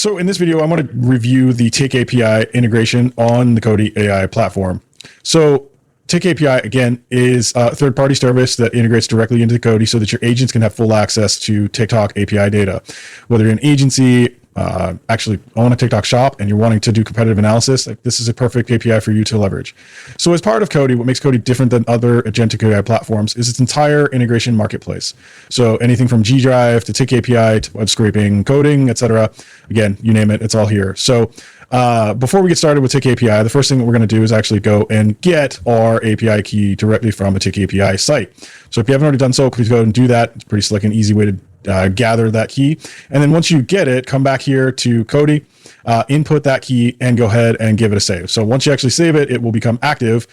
So in this video, I'm going to review the TikAPI integration on the Kodey.ai platform. So TikAPI, again, is a third-party service that integrates directly into Kodey so that your agents can have full access to TikTok API data. Whether you're an agency, actually own a TikTok shop, and you're wanting to do competitive analysis, like this is a perfect API for you to leverage. So as part of Kodey, what makes Kodey different than other agentic AI platforms is its entire integration marketplace. So anything from G Drive to TikAPI to web scraping, coding, etc. Again, you name it, it's all here. So before we get started with TikAPI, the first thing that we're going to do is actually go and get our API key directly from a TikAPI site. So if you haven't already done so, please go ahead and do that. It's pretty slick and easy way to gather that key. And then once you get it, come back here to Kodey, input that key, and go ahead and give it a save. So once you actually save it, it will become active.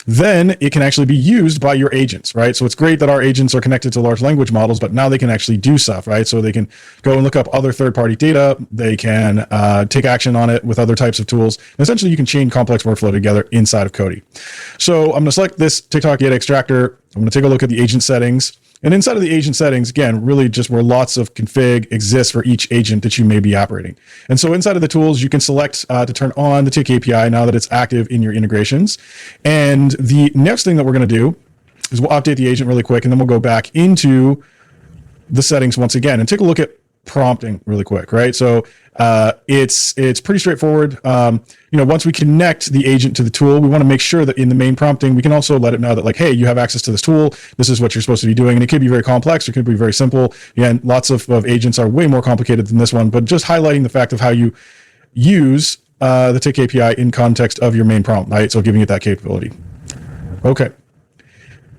Then it can actually be used by your agents, right? So it's great that our agents are connected to large language models, but now they can actually do stuff, right? So they can go and look up other third-party data. They can take action on it with other types of tools. And essentially, you can chain complex workflow together inside of Kodey. So I'm going to select this TikTok data extractor. I'm going to take a look at the agent settings. And inside of the agent settings, again, really just where lots of config exists for each agent that you may be operating. And so inside of the tools, you can select to turn on the TikAPI now that it's active in your integrations. And the next thing that we're going to do is we'll update the agent really quick, and then we'll go back into the settings once again and take a look at prompting really quick, right? So it's pretty straightforward. Once we connect the agent to the tool, we want to make sure that in the main prompting, we can also let it know that, like, hey, you have access to this tool. This is what you're supposed to be doing. And it could be very complex. It could be very simple. Again, lots of agents are way more complicated than this one, but just highlighting the fact of how you use the TikAPI in context of your main prompt, right? So giving it that capability. Okay.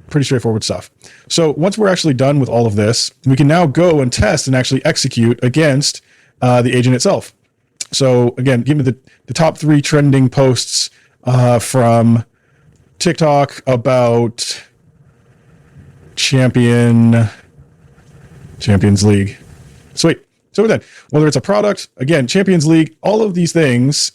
Pretty straightforward stuff. So once we're actually done with all of this, we can now go and test and actually execute against the agent itself. So again, give me the top 3 trending posts from TikTok about Champions League. Sweet. So then, whether it's a product, again, Champions League, all of these things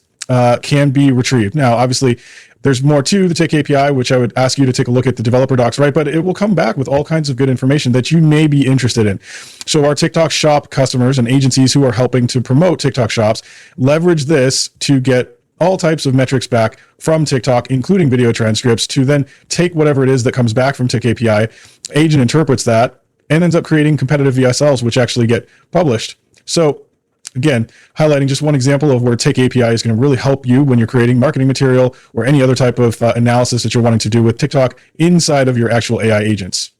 can be retrieved. Now, obviously, there's more to the TikAPI, which I would ask you to take a look at the developer docs, right? But it will come back with all kinds of good information that you may be interested in. So our TikTok shop customers and agencies who are helping to promote TikTok shops leverage this to get all types of metrics back from TikTok, including video transcripts, to then take whatever it is that comes back from TikAPI, agent interprets that, and ends up creating competitive VSLs, which actually get published. So again, highlighting just one example of where TikAPI is going to really help you when you're creating marketing material or any other type of analysis that you're wanting to do with TikTok inside of your actual AI agents.